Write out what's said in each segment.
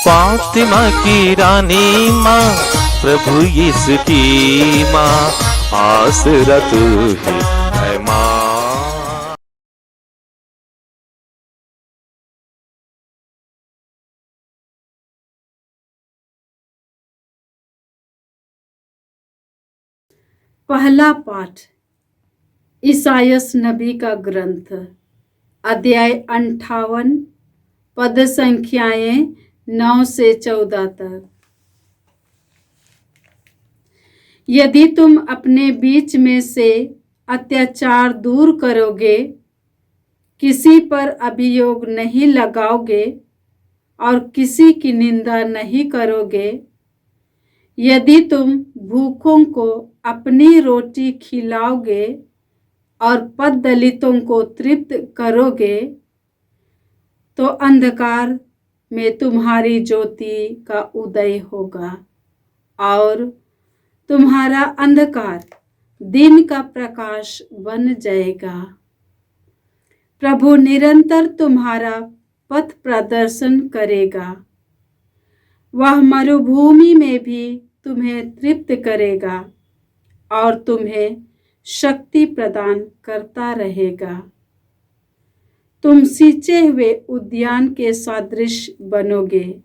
फातिमा की रानी माँ, प्रभु यीशु की माँ, आसरा तू ही है माँ। पहला पाठ ईसायास नबी का ग्रंथ, अध्याय 58, पद संख्याएं 9 से 14 तक। यदि तुम अपने बीच में से अत्याचार दूर करोगे, किसी पर अभियोग नहीं लगाओगे और किसी की निंदा नहीं करोगे, यदि तुम भूखों को अपनी रोटी खिलाओगे और पद दलितों को तृप्त करोगे, तो अंधकार में तुम्हारी ज्योति का उदय होगा और तुम्हारा अंधकार दिन का प्रकाश बन जाएगा। प्रभु निरंतर तुम्हारा पथ प्रदर्शन करेगा। वह मरुभूमि में भी तुम्हें तृप्त करेगा और तुम्हें शक्ति प्रदान करता रहेगा। तुम सींचे हुए उद्यान के सदृश बनोगे,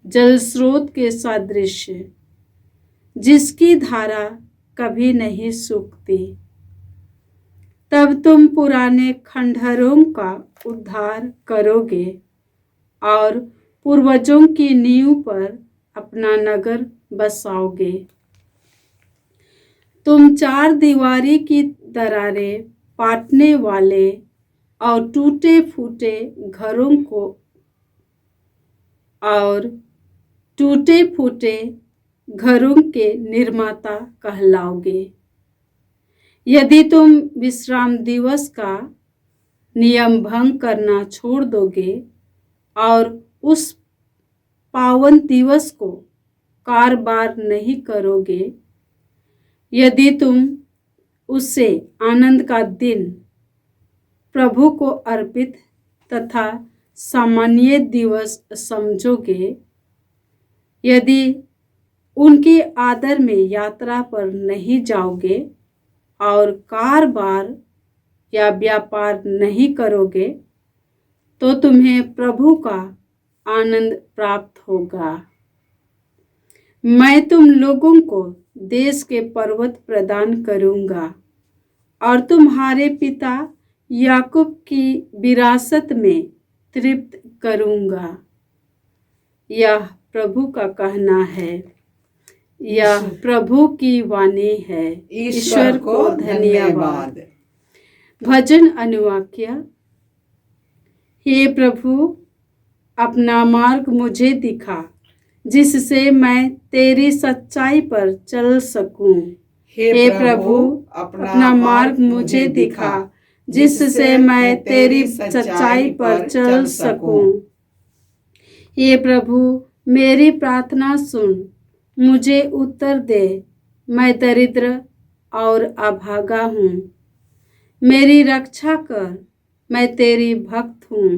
जल स्रोत के सदृश, जिसकी धारा कभी नहीं सूखती। तब तुम पुराने खंडहरों का उद्धार करोगे और पूर्वजों की नींव पर अपना नगर बसाओगे। तुम चार दीवारी की दरारें पाटने वाले और टूटे फूटे घरों के निर्माता कहलाओगे। यदि तुम विश्राम दिवस का नियम भंग करना छोड़ दोगे और उस पावन दिवस को कारोबार नहीं करोगे, यदि तुम उसे आनंद का दिन, प्रभु को अर्पित तथा सामान्य दिवस समझोगे, यदि उनकी आदर में यात्रा पर नहीं जाओगे और कारोबार या व्यापार नहीं करोगे, तो तुम्हें प्रभु का आनंद प्राप्त होगा। मैं तुम लोगों को देश के पर्वत प्रदान करूंगा और तुम्हारे पिता याकूब की विरासत में तृप्त करूंगा। यह प्रभु का कहना है। यह प्रभु की वाणी है। ईश्वर को धन्यवाद। भजन अनुवाक्य। हे प्रभु, अपना मार्ग मुझे दिखा, जिससे मैं तेरी सच्चाई पर चल सकूं। हे प्रभु, अपना मार्ग मुझे दिखा, जिससे मैं तेरी सच्चाई पर चल सकूं। हे प्रभु, मेरी प्रार्थना सुन, मुझे उत्तर दे। मैं दरिद्र और अभागा हूँ। मेरी रक्षा कर, मैं तेरी भक्त हूँ।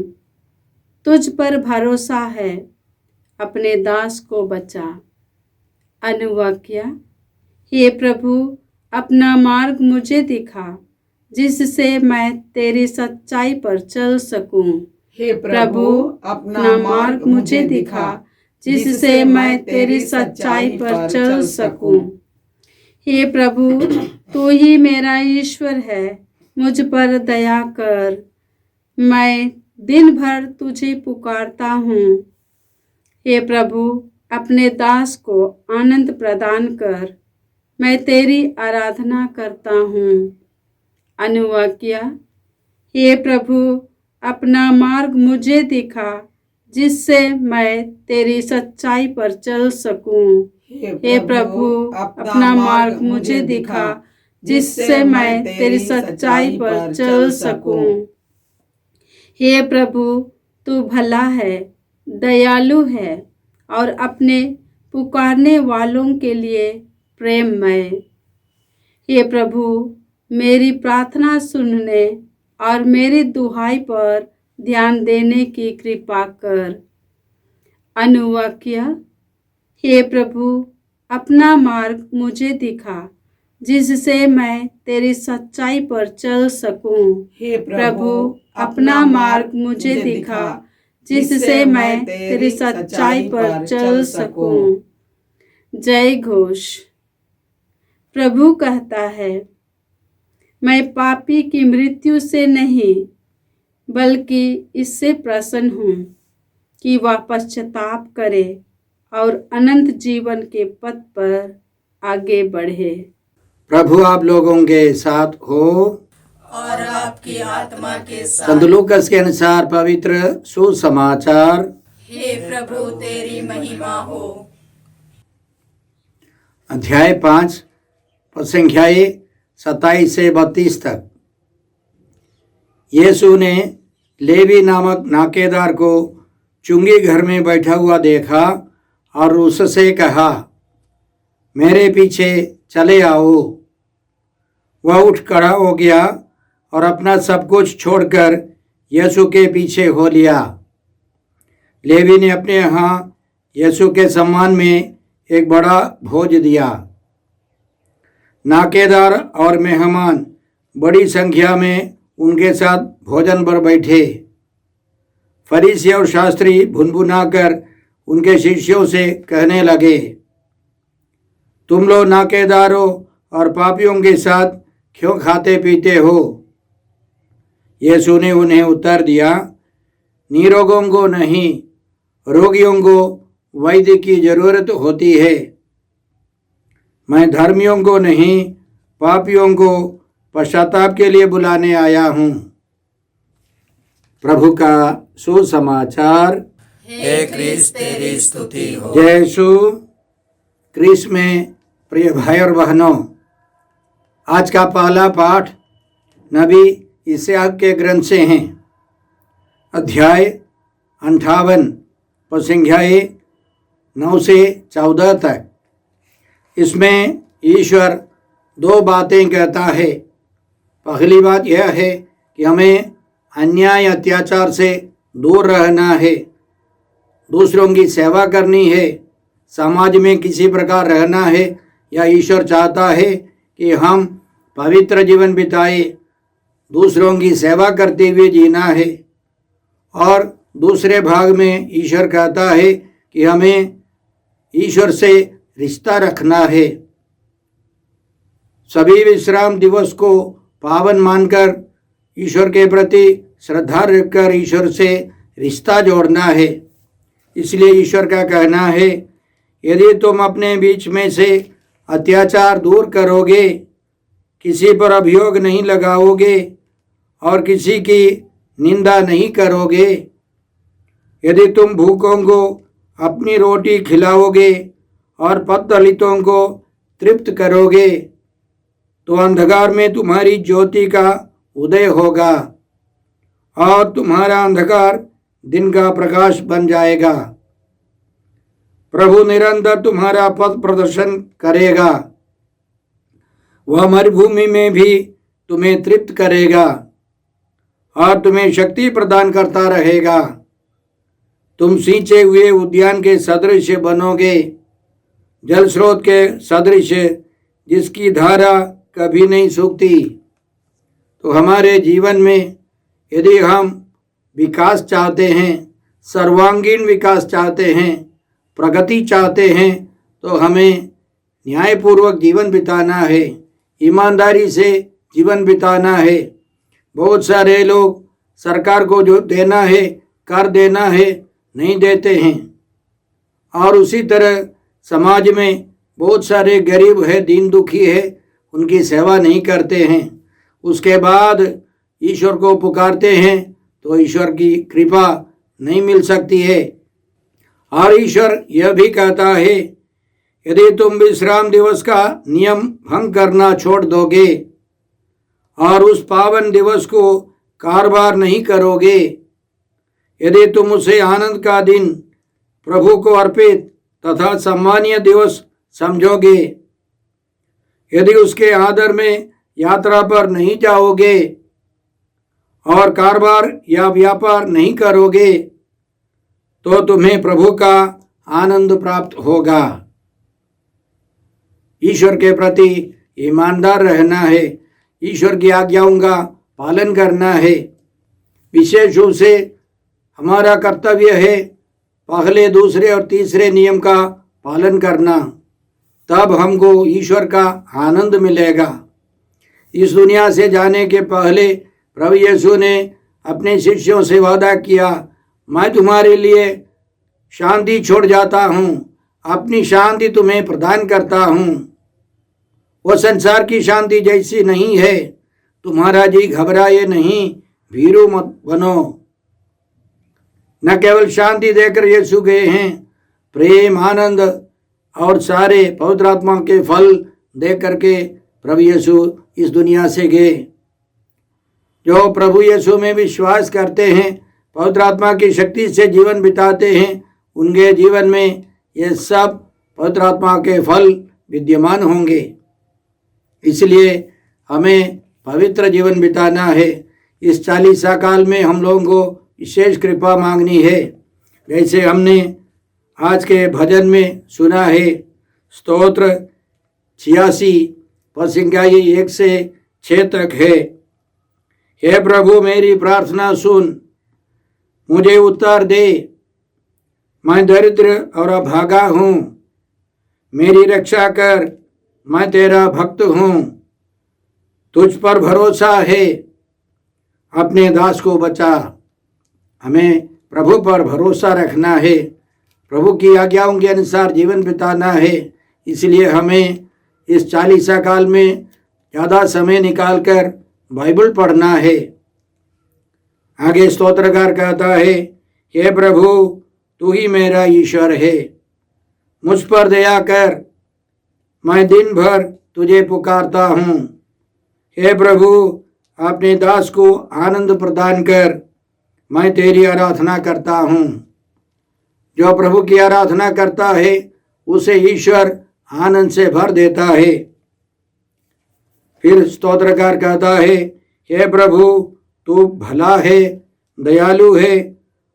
तुझ पर भरोसा है, अपने दास को बचा। अनुवाक्य। हे प्रभु, अपना मार्ग मुझे दिखा, जिससे मैं तेरी सच्चाई पर चल सकूं। हे प्रभु, अपना मार्ग मुझे दिखा, जिससे मैं तेरी सच्चाई पर चल सकूं। हे प्रभु, तू ही मेरा ईश्वर है, मुझ पर दया कर। मैं दिन भर तुझे पुकारता हूँ। हे प्रभु, अपने दास को आनंद प्रदान कर। मैं तेरी आराधना करता हूँ। अनुवाक्य। हे प्रभु, अपना मार्ग मुझे दिखा, जिससे मैं तेरी सच्चाई पर चल सकूं। हे प्रभु, अपना मार्ग मुझे दिखा, जिससे मैं तेरी सच्चाई पर चल सकूं। हे प्रभु, तू भला है, दयालु है और अपने पुकारने वालों के लिए प्रेममय। हे प्रभु, मेरी प्रार्थना सुनने और मेरी दुहाई पर ध्यान देने की कृपा कर। अनुभव किया। हे प्रभु, अपना मार्ग मुझे दिखा जिससे मैं तेरी सच्चाई पर चल सकूं। हे प्रभु, अपना मार्ग मुझे दिखा जिससे मैं तेरी सच्चाई पर चल सकूं। जय घोष। प्रभु कहता है, मैं पापी की मृत्यु से नहीं बल्कि इससे प्रसन्न हूँ कि वह पश्चाताप करे और अनंत जीवन के पथ पर आगे बढ़े। प्रभु आप लोगों के साथ हो और आपकी आत्मा के साथ। संत लूकास के अनुसार पवित्र सुसमाचार। हे प्रभु तेरी महिमा हो। अध्याय 5 पद संख्याएं 27 से 32 तक। यीशु ने लेवी नामक नाकेदार को चुंगी घर में बैठा हुआ देखा और उससे कहा, मेरे पीछे चले आओ। वह उठ खड़ा हो गया और अपना सब कुछ छोड़कर यीशु के पीछे हो लिया। लेवी ने अपने यहाँ यीशु के सम्मान में एक बड़ा भोज दिया। नाकेदार और मेहमान बड़ी संख्या में उनके साथ भोजन पर बैठे। फरीसी और शास्त्री भुनभुनाकर उनके शिष्यों से कहने लगे, तुम लोग नाकेदारों और पापियों के साथ क्यों खाते पीते हो? यीशु ने उन्हें उत्तर दिया, निरोगों को नहीं, रोगियों को वैद्य की जरूरत होती है। मैं धर्मियों को नहीं, पापियों को पश्चाताप के लिए बुलाने आया हूँ। प्रभु का सुसमाचार। हे क्रिस्त तेरी स्तुति हो। जय यीशु क्रिस्त में प्रिय भाई और बहनों, आज का पहला पाठ नबी इसहाक के ग्रंथ से हैं। अध्याय 58 पद संख्याएं 9 से 14 तक। इसमें ईश्वर 2 बातें कहता है। पहली बात यह है कि हमें अन्याय अत्याचार से दूर रहना है, दूसरों की सेवा करनी है, समाज में किसी प्रकार रहना है। या ईश्वर चाहता है कि हम पवित्र जीवन बिताए, दूसरों की सेवा करते हुए जीना है। और दूसरे भाग में ईश्वर कहता है कि हमें ईश्वर से रिश्ता रखना है। सभी विश्राम दिवस को पावन मानकर ईश्वर के प्रति श्रद्धा रखकर ईश्वर से रिश्ता जोड़ना है। इसलिए ईश्वर का कहना है, यदि तुम अपने बीच में से अत्याचार दूर करोगे, किसी पर अभियोग नहीं लगाओगे और किसी की निंदा नहीं करोगे, यदि तुम भूखों को अपनी रोटी खिलाओगे और पतदलितों को तृप्त करोगे, तो अंधकार में तुम्हारी ज्योति का उदय होगा और तुम्हारा अंधकार दिन का प्रकाश बन जाएगा। प्रभु निरंतर तुम्हारा पथ प्रदर्शन करेगा। वह मरुभूमि में भी तुम्हें तृप्त करेगा और तुम्हें शक्ति प्रदान करता रहेगा। तुम सींचे हुए उद्यान के सदृश बनोगे, जल स्रोत के सदृश जिसकी धारा कभी नहीं सूखती। तो हमारे जीवन में यदि हम विकास चाहते हैं, सर्वांगीण विकास चाहते हैं, प्रगति चाहते हैं, तो हमें न्यायपूर्वक जीवन बिताना है, ईमानदारी से जीवन बिताना है। बहुत सारे लोग सरकार को जो देना है, कर देना है, नहीं देते हैं। और उसी तरह समाज में बहुत सारे गरीब है, दीन दुखी है, उनकी सेवा नहीं करते हैं। उसके बाद ईश्वर को पुकारते हैं तो ईश्वर की कृपा नहीं मिल सकती है। और ईश्वर यह भी कहता है, यदि तुम विश्राम दिवस का नियम भंग करना छोड़ दोगे और उस पावन दिवस को कारोबार नहीं करोगे, यदि तुम उसे आनंद का दिन, प्रभु को अर्पित तथा सम्मानीय दिवस समझोगे, यदि उसके आदर में यात्रा पर नहीं जाओगे और कारोबार या व्यापार नहीं करोगे, तो तुम्हें प्रभु का आनंद प्राप्त होगा। ईश्वर के प्रति ईमानदार रहना है, ईश्वर की आज्ञाओं का पालन करना है। विशेष रूप से हमारा कर्तव्य है पहले, दूसरे और तीसरे नियम का पालन करना, तब हमको ईश्वर का आनंद मिलेगा। इस दुनिया से जाने के पहले प्रभु यीशु ने अपने शिष्यों से वादा किया, मैं तुम्हारे लिए शांति छोड़ जाता हूँ, अपनी शांति तुम्हें प्रदान करता हूँ। वो संसार की शांति जैसी नहीं है। तुम्हारा जी घबराए नहीं, भीरू मत बनो। न केवल शांति देकर यीशु गए हैं, प्रेम, आनंद और सारे पवित्र आत्मा के फल दे करके प्रभु यीशु इस दुनिया से गए। जो प्रभु यीशु में विश्वास करते हैं, पवित्र आत्मा की शक्ति से जीवन बिताते हैं, उनके जीवन में ये सब पवित्र आत्मा के फल विद्यमान होंगे। इसलिए हमें पवित्र जीवन बिताना है। इस 40 काल में हम लोगों को विशेष कृपा मांगनी है। जैसे हमने आज के भजन में सुना है, स्तोत्र 86 पद संख्या 1 से 6 तक है। हे प्रभु मेरी प्रार्थना सुन, मुझे उत्तर दे, मैं दरिद्र और अभागा हूँ, मेरी रक्षा कर, मैं तेरा भक्त हूँ, तुझ पर भरोसा है, अपने दास को बचा। हमें प्रभु पर भरोसा रखना है, प्रभु की आज्ञाओं के अनुसार जीवन बिताना है। इसलिए हमें इस 40 काल में ज़्यादा समय निकालकर बाइबल पढ़ना है। आगे स्तोत्रकार कहता है, हे प्रभु तू ही मेरा ईश्वर है, मुझ पर दया कर, मैं दिन भर तुझे पुकारता हूँ। हे प्रभु अपने दास को आनंद प्रदान कर, मैं तेरी आराधना करता हूँ। जो प्रभु की आराधना करता है उसे ईश्वर आनंद से भर देता है। फिर स्तोत्रकार कहता है, हे प्रभु तू भला है, दयालु है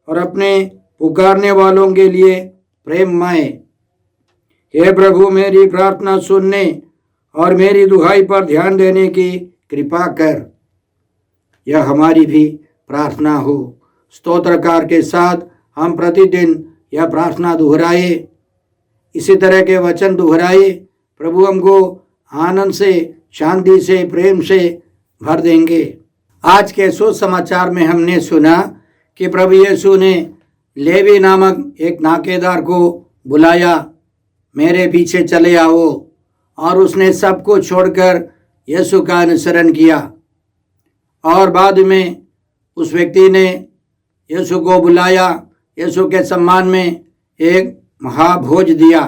और अपने पुकारने वालों के लिए प्रेममय। हे प्रभु मेरी प्रार्थना सुनने और मेरी दुहाई पर ध्यान देने की कृपा कर। यह हमारी भी प्रार्थना हो। स्तोत्रकार के साथ हम प्रतिदिन यह प्रार्थना दोहराए, इसी तरह के वचन दोहराए। प्रभु हमको आनंद से, शांति से, प्रेम से भर देंगे। आज के सुसमाचार में हमने सुना कि प्रभु यीशु ने लेवी नामक एक नाकेदार को बुलाया, मेरे पीछे चले आओ, और उसने सब कुछ छोड़कर यीशु का अनुसरण किया। और बाद में उस व्यक्ति ने यीशु को बुलाया, यीशु के सम्मान में एक महाभोज दिया।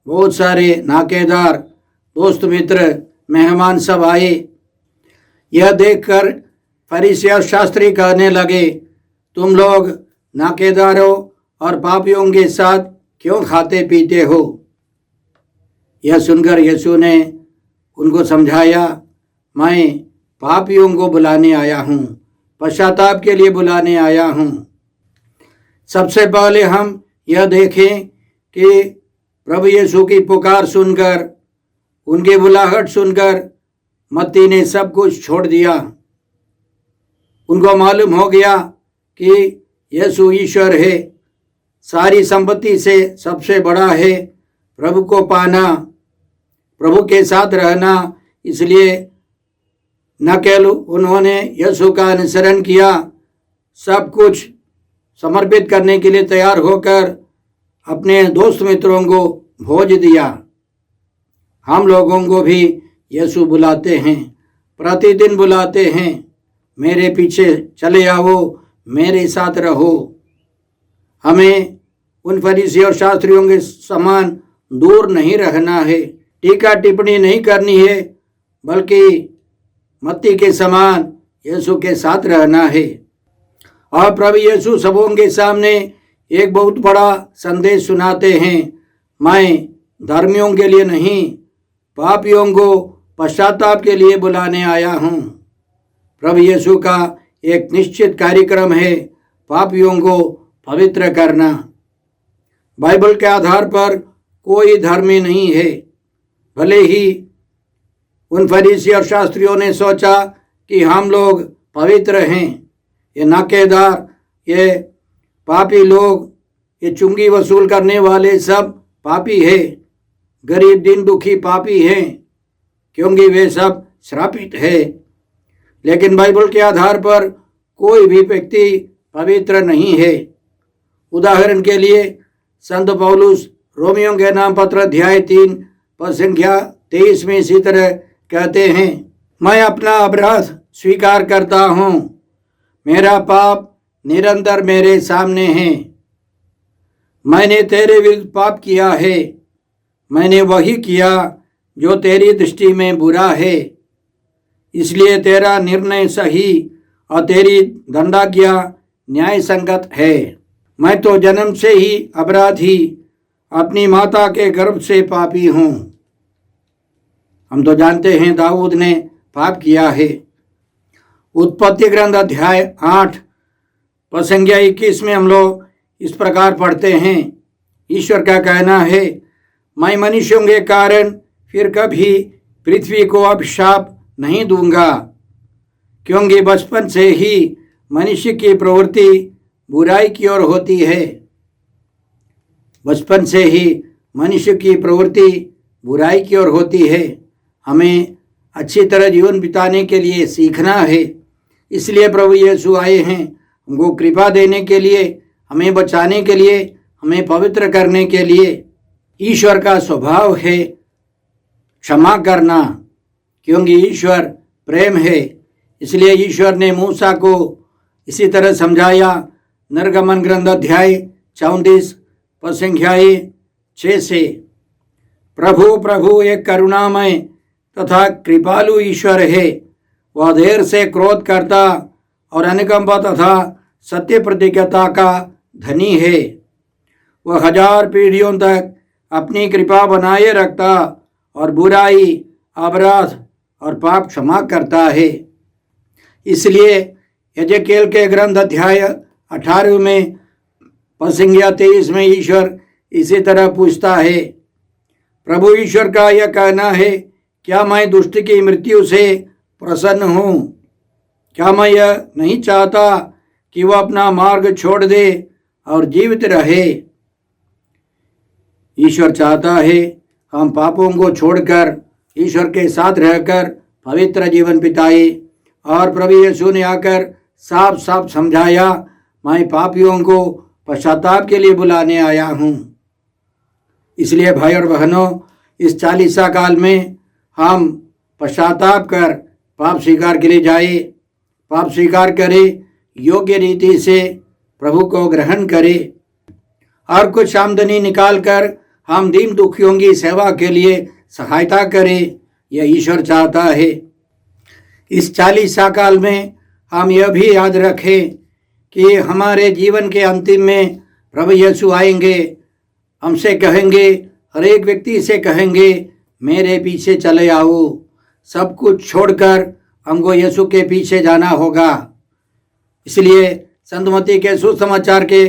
बहुत सारे नाकेदार, दोस्त मित्र, मेहमान सब आए। यह देखकर फरीसी और शास्त्री कहने लगे, तुम लोग नाकेदारों और पापियों के साथ क्यों खाते पीते हो? यह सुनकर यीशु ने उनको समझाया, मैं पापियों को बुलाने आया हूँ, पश्चाताप के लिए बुलाने आया हूँ। सबसे पहले हम यह देखें कि प्रभु यीशु की पुकार सुनकर, उनकी बुलाहट सुनकर मत्ती ने सब कुछ छोड़ दिया। उनको मालूम हो गया कि यीशु ईश्वर है, सारी संपत्ति से सबसे बड़ा है प्रभु को पाना, प्रभु के साथ रहना। इसलिए न केवल उन्होंने यीशु का अनुसरण किया, सब कुछ समर्पित करने के लिए तैयार होकर अपने दोस्त मित्रों को भोज दिया। हम लोगों को भी यीशु बुलाते हैं, प्रतिदिन बुलाते हैं, मेरे पीछे चले आओ, मेरे साथ रहो। हमें उन फरीसी और शास्त्रियों के समान दूर नहीं रहना है, टीका टिप्पणी नहीं करनी है, बल्कि मत्ती के समान यीशु के साथ रहना है। और प्रभु यीशु सबों के सामने एक बहुत बड़ा संदेश सुनाते हैं, मैं धर्मियों के लिए नहीं, पापियों को पश्चाताप के लिए बुलाने आया हूँ। प्रभु यीशु का एक निश्चित कार्यक्रम है, पापियों को पवित्र करना। बाइबल के आधार पर कोई धर्मी नहीं है। भले ही उन फरीसी और शास्त्रियों ने सोचा कि हम लोग पवित्र हैं, ये नाकेदार, ये पापी लोग, ये चुंगी वसूल करने वाले सब पापी है, गरीब दिन दुखी पापी हैं, क्योंकि वे सब श्रापित है। लेकिन बाइबल के आधार पर कोई भी व्यक्ति पवित्र नहीं है। उदाहरण के लिए संत पौलुस रोमियों के नाम पत्र अध्याय 3 पद संख्या 23 में इसी तरह कहते हैं, मैं अपना अपराध स्वीकार करता हूँ, मेरा पाप निरंतर मेरे सामने है। मैंने तेरे विरुद्ध पाप किया है, मैंने वही किया जो तेरी दृष्टि में बुरा है, इसलिए तेरा निर्णय सही और तेरी दंडाज्ञा न्याय संगत है। मैं तो जन्म से ही अपराधी, अपनी माता के गर्भ से पापी हूँ। हम तो जानते हैं दाऊद ने पाप किया है। उत्पत्ति ग्रंथ अध्याय 8 पद संख्या 21 में हम लोग इस प्रकार पढ़ते हैं, ईश्वर का कहना है, मैं मनुष्यों के कारण फिर कभी पृथ्वी को अभिशाप नहीं दूंगा, क्योंकि बचपन से ही मनुष्य की प्रवृत्ति बुराई की ओर होती है। बचपन से ही मनुष्य की प्रवृत्ति बुराई की ओर होती है। हमें अच्छी तरह जीवन बिताने के लिए सीखना है। इसलिए प्रभु यीशु आए हैं हमको कृपा देने के लिए, हमें बचाने के लिए, हमें पवित्र करने के लिए। ईश्वर का स्वभाव है क्षमा करना, क्योंकि ईश्वर प्रेम है। इसलिए ईश्वर ने मूसा को इसी तरह समझाया। निर्गमन ग्रंथ अध्याय 34 पद संख्या 6 से, प्रभु प्रभु एक करुणामय तथा कृपालु ईश्वर है, वह देर से क्रोध करता और अनुकंपा तथा सत्य प्रतिज्ञता का धनी है। वह 1000 पीढ़ियों तक अपनी कृपा बनाए रखता और बुराई, अपराध और पाप क्षमा करता है। इसलिए यजेकिएल के ग्रंथ अध्याय 18 में पद संख्या 23 में ईश्वर इसी तरह पूछता है, प्रभु ईश्वर का यह कहना है, क्या मैं दुष्ट की मृत्यु से प्रसन्न हूँ? क्या मैं यह नहीं चाहता कि वह अपना मार्ग छोड़ दे और जीवित रहे? ईश्वर चाहता है हम पापों को छोड़कर ईश्वर के साथ रहकर पवित्र जीवन बिताए। और प्रभु यीशु ने आकर साफ साफ समझाया, मैं पापियों को पश्चाताप के लिए बुलाने आया हूँ। इसलिए भाई और बहनों, इस 40 काल में हम पश्चाताप कर पाप स्वीकार के लिए जाए, पाप स्वीकार करें, योग्य रीति से प्रभु को ग्रहण करें और कुछ आमदनी निकाल कर हम दीन दुखियों की सेवा के लिए सहायता करें। यह ईश्वर चाहता है। इस 40 काल में हम यह भी याद रखें कि हमारे जीवन के अंतिम में प्रभु यीशु आएंगे, हमसे कहेंगे, हर एक व्यक्ति से कहेंगे, मेरे पीछे चले आओ। सब कुछ छोड़कर हमको यीशु के पीछे जाना होगा। इसलिए संत मत्ती के सुसमाचार के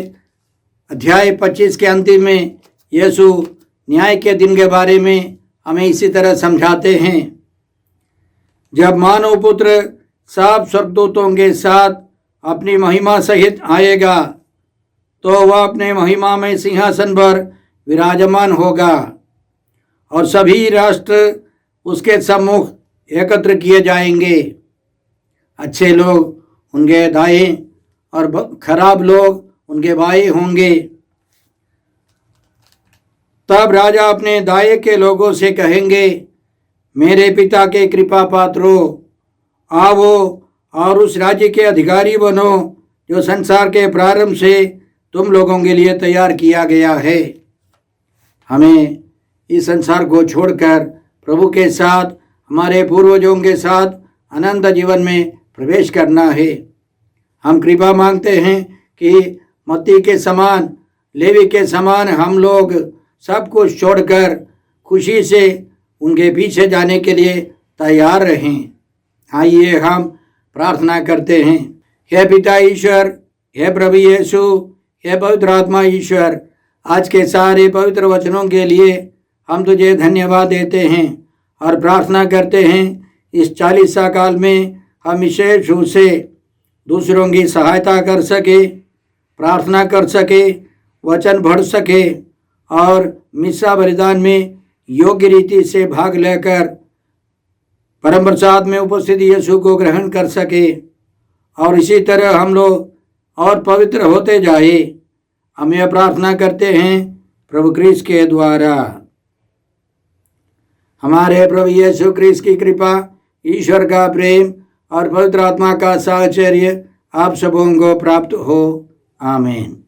अध्याय 25 के अंतिम में यीशु न्याय के दिन के बारे में हमें इसी तरह समझाते हैं, जब मानव पुत्र सब स्वर्गदूतों के साथ अपनी महिमा सहित आएगा तो वह अपने महिमा में सिंहासन पर विराजमान होगा और सभी राष्ट्र उसके सम्मुख एकत्र किए जाएंगे। अच्छे लोग उनके दाएं और खराब लोग उनके बाएं होंगे। तब राजा अपने दाएं के लोगों से कहेंगे, मेरे पिता के कृपा पात्रों, आओ और उस राज्य के अधिकारी बनो जो संसार के प्रारंभ से तुम लोगों के लिए तैयार किया गया है। हमें इस संसार को छोड़कर प्रभु के साथ, हमारे पूर्वजों के साथ अनंत जीवन में प्रवेश करना है। हम कृपा मांगते हैं कि मत्ती के समान, लेवी के समान हम लोग सब कुछ छोड़कर खुशी से उनके पीछे जाने के लिए तैयार रहें। आइए हम प्रार्थना करते हैं। हे पिता ईश्वर, हे प्रभु यीशु, हे पवित्र आत्मा ईश्वर, आज के सारे पवित्र वचनों के लिए हम तुझे धन्यवाद देते हैं और प्रार्थना करते हैं इस 40 काल में हम विशेष रूप से दूसरों की सहायता कर सके, प्रार्थना कर सके, वचन पढ़ सके और मिस्सा बलिदान में योग्य रीति से भाग लेकर परम प्रसाद में उपस्थित यीशु को ग्रहण कर सके और इसी तरह हम लोग और पवित्र होते जाए। हम यह प्रार्थना करते हैं प्रभु क्रिस्त के द्वारा। हमारे प्रभु यीशु क्रिस्त की कृपा, ईश्वर का प्रेम और पवित्र आत्मा का साहचर्य आप सबों को प्राप्त हो। आमीन।